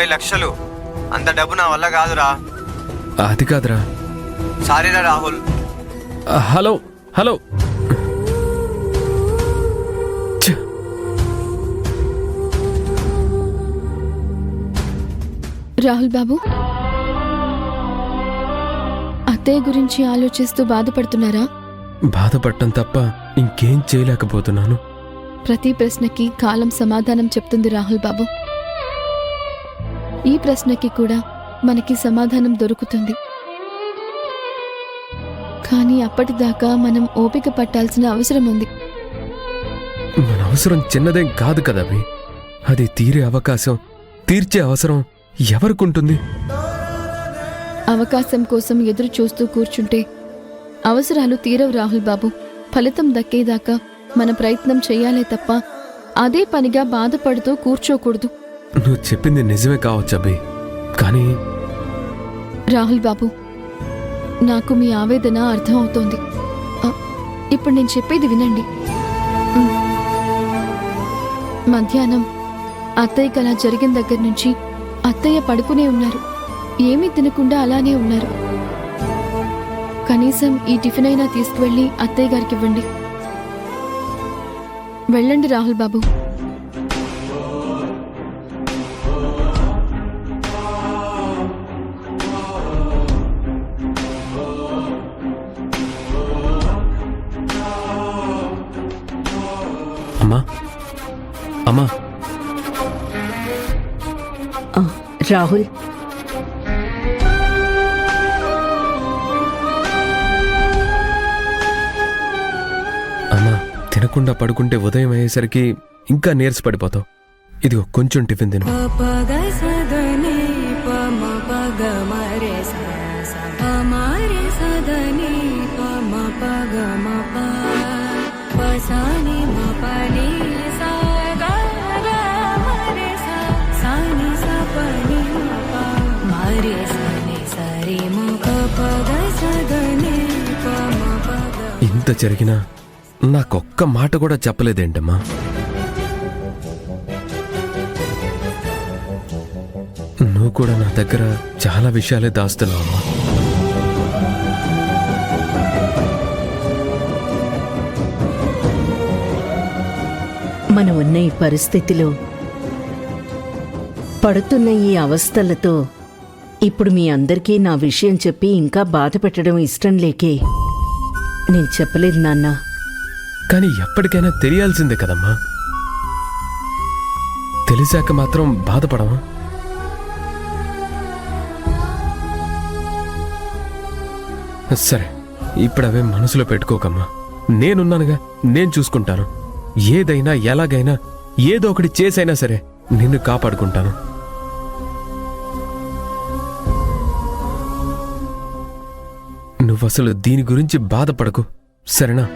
50 లక్షలు అంత డబ్బు నా వల్ల కాదురా. అది కాదురా. సారీరా రాహుల్. Hello hello. రాహుల్ బాబు, అత్తయ్య గురించి ఆలోచిస్తూ బాధపడుతున్నారా? బాధపడటం తప్ప ఇంకేం చేయలేకపోతున్నాను. ప్రతి ప్రశ్నకి కాలం సమాధానం చెప్తుంది రాహుల్ బాబు. ఈ ప్రశ్నకి కూడా మనకి సమాధానం దొరుకుతుంది. కానీ అప్పటిదాకా మనం ఓపిక పట్టాల్సిన అవసరం ఉంది. మన అవసరం చిన్నదేం కాదు కదా. అది తీరే అవకాశం, తీర్చే అవసరం ఎవరికుంటుంది? అవకాశం కోసం ఎదురు చూస్తూ కూర్చుంటే అవసరాలు తీరవు రాహుల్ బాబు. ఫలితం దక్కేదాకా మన ప్రయత్నం చెయ్యాలే తప్ప అదే పనిగా బాధపడుతూ కూర్చోకూడదు. నువ్వు చెప్పింది నిజమే కావచ్చు కానీ రాహుల్ బాబు, నాకు మీ ఆవేదన అర్థం అవుతోంది. ఇప్పుడు నేను చెప్పేది వినండి. మధ్యాహ్నం అత్తయ్యకి అలా జరిగిన దగ్గర నుంచి అత్తయ్య పడుకునే ఉన్నారు. ఏమీ తినకుండా అలానే ఉన్నారు. కనీసం ఈ టిఫిన్ అయినా తీసుకువెళ్ళి అత్తయ్య గారికి ఇవ్వండి. వెళ్ళండి రాహుల్ బాబు. అమ్మా అమ్మా. రాహుల్, అమ్మా తినకుండా పడుకుంటే ఉదయం అయ్యేసరికి ఇంకా నీరస పడిపోతావు. ఇదిగో కొంచెం టిఫిన్ తిను. ఇంత జరిగినా నాకొక్క మాట కూడా చెప్పలేదేంటమ్మా? నువ్వు కూడా నా దగ్గర చాలా విషయాలే దాస్తున్నావమ్మా. మనం ఉన్న ఈ పరిస్థితిలో, పడుతున్న ఈ అవస్థలతో ఇప్పుడు మీ అందరికీ నా విషయం చెప్పి ఇంకా బాధ పెట్టడం ఇష్టం లేకే నేను చెప్పలేదు నాన్న. కానీ ఎప్పటికైనా తెలియాల్సిందే కదమ్మా. తెలిసాక మాత్రం బాధపడమా? సరే, ఇప్పుడు అవే మనసులో పెట్టుకోకమ్మా. నేనున్నానుగా, నేను చూసుకుంటాను. ఏదైనా ఎలాగైనా ఏదో ఒకటి చేసైనా సరే నిన్ను కాపాడుకుంటాను. నువ్వసలు దీని గురించి బాధపడకు, సరేనా?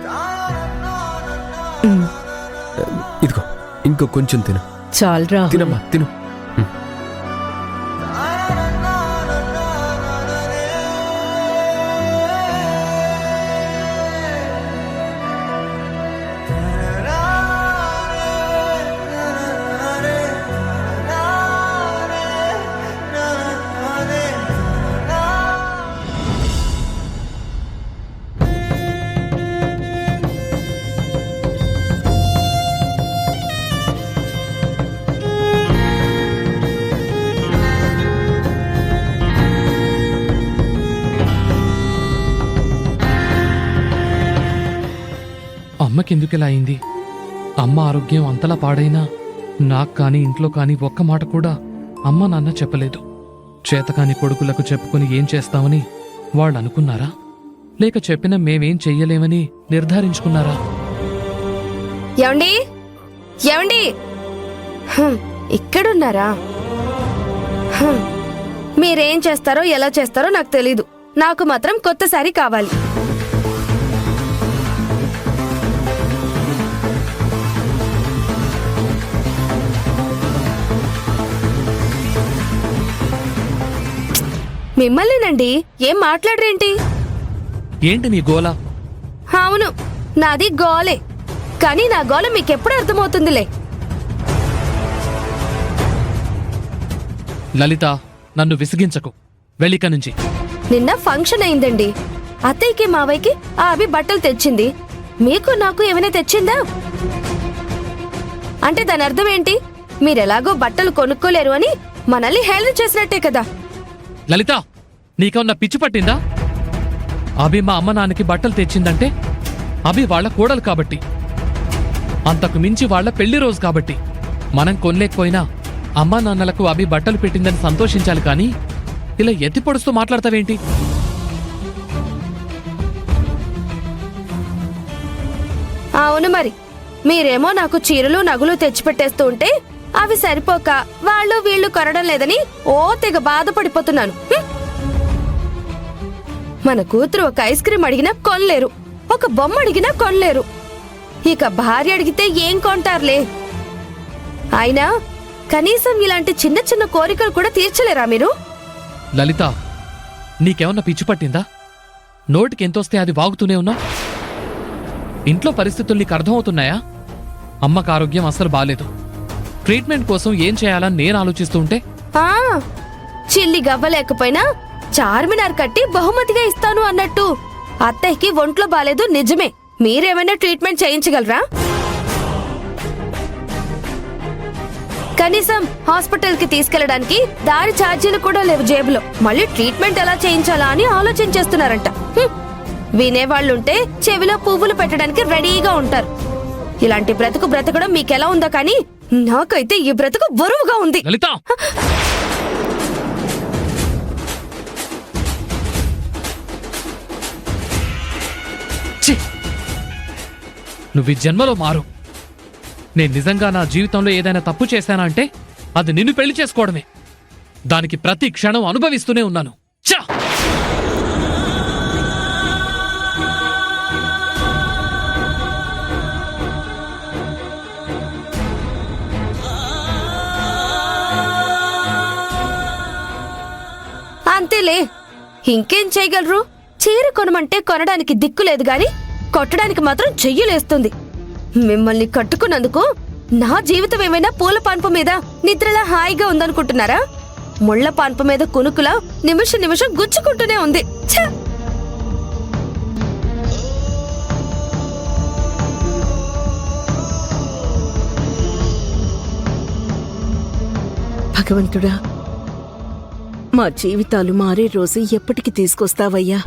ఇదిగో ఇంకో కొంచెం తిను. చాలరా. తినమ్మా, తిను. అమ్మకెందుకిలా అయింది? అమ్మ ఆరోగ్యం అంతలా పాడైనా నాకు కానీ ఇంట్లో కానీ ఒక్క మాట కూడా అమ్మ నాన్న చెప్పలేదు. చేతకాని కొడుకులకు చెప్పుకుని ఏం చేస్తామని వాళ్ళు అనుకున్నారా? లేక చెప్పిన మేమేం చెయ్యలేమని నిర్ధారించుకున్నారా? ఏమండి, ఏమండి, ఇక్కడున్నారా? మీరేం చేస్తారో ఎలా చేస్తారో నాకు తెలీదు. నాకు మాత్రం కొత్త శారీ కావాలి. మిమ్మల్నినండి. ఏం మాట్లాడరేంటి? ఏంటి నీ గోల? అవును, నాది గోలే. కానీ నా గోల మీకెప్పుడు అర్థమవుతుందిలే. లలిత, నన్ను విసిగించకు. వెళ్ళిక నుంచి. నిన్న ఫంక్షన్ అయిందండి. అత్తయ్యకి మావయ్యకి ఆ అభి బట్టలు తెచ్చింది. మీకు నాకు ఏమైనా తెచ్చిందా? అంటే దాని అర్థం ఏంటి? మీరెలాగో బట్టలు కొనుక్కోలేరు అని మనల్ని హేళన చేసినట్టే కదా. లలిత, నీకేమన్నా పిచ్చి పట్టిందా? అభి మా అమ్మ నాన్నకి బట్టలు తెచ్చిందంటే అభి వాళ్ళ కోడలు కాబట్టి, అంతకు మించి వాళ్ళ పెళ్లి రోజు కాబట్టి. మనం కొనలేకపోయినా అమ్మా నాన్నలకు అభి బట్టలు పెట్టిందని సంతోషించాలి కానీ ఇలా ఎత్తి పొడుస్తూ మాట్లాడతావేంటి? అవును మరి. మీరేమో నాకు చీరలు నగులు తెచ్చిపెట్టేస్తూ ఉంటే అవి సరిపోక వాళ్ళు వీళ్ళు కొనడం లేదని ఓ తెగ బాధపడిపోతున్నాను. మన కూతురు ఒక ఐస్ క్రీం అడిగినా కొనలేరు, ఒక బొమ్మ అడిగినా కొనలేరు. ఇక భార్య అడిగితే ఏం కొంటారులే. అయినా కనీసం ఇలాంటి చిన్న చిన్న కోరికలు కూడా తీర్చలేరా మీరు? లలిత, నీకేమన్నా పిచ్చి పట్టిందా? నోటికి ఎంతొస్తే అది వాగుతూనే ఉన్నా? ఇంట్లో పరిస్థితులు నీకు అర్థమవుతున్నాయా? అమ్మకు ఆరోగ్యం అస్సలు బాలేదు. ట్రీట్మెంట్ కోసం ఏం చేయాలని నేను ఆలోచిస్తూ ఉంటే ఆ చిల్లి గవ్వలేకపోయినా చార్మినార్ కట్టి బహుమతిగా ఇస్తాను అన్నట్టు అత్తయ్యకి ఒంట్లో బాలేదు నిజమే. మీరేమైనా ట్రీట్మెంట్ చేయించగలరా? కనీసం హాస్పిటల్ కి తీసుకెళ్లడానికి దారి ఛార్జీలు కూడా లేవు జేబులో. మళ్ళీ ట్రీట్మెంట్ ఎలా చేయించాలా అని ఆలోచించేస్తున్నారంట. వినేవాళ్లుంటే చెవిలో పువ్వులు పెట్టడానికి రెడీగా ఉంటారు. ఇలాంటి బ్రతుకు బ్రతకడం మీకెలా ఉందా కానీ నాకైతే ఈ బ్రతుకు బరువుగా ఉంది. లలిత, ఛీ! నువ్వు ఈ జన్మలో మారు. నేను నిజంగా నా జీవితంలో ఏదైనా తప్పు చేశానా అంటే అది నిన్ను పెళ్లి చేసుకోవడమే. దానికి ప్రతి క్షణం అనుభవిస్తూనే ఉన్నాను. ఛా! అంతేలే, ఇంకేం చేయగలరు? చీర కొనమంటే కొనడానికి దిక్కు లేదు గాని కొట్టడానికి మాత్రం చెయ్యలేస్తుంది. మిమ్మల్ని కట్టుకున్నందుకు నా జీవితం ఏమైనా పూల పాన్పు మీద నిద్రలా హాయిగా ఉందనుకుంటున్నారా? ముళ్ల పాన్పు మీద కునుకులా నిమిషం నిమిషం గుచ్చుకుంటూనే ఉంది. ఛ! భగవంతుడా, మా జీవితాలు మారే రోజు ఎప్పటికి తీసుకొస్తావయ్యా?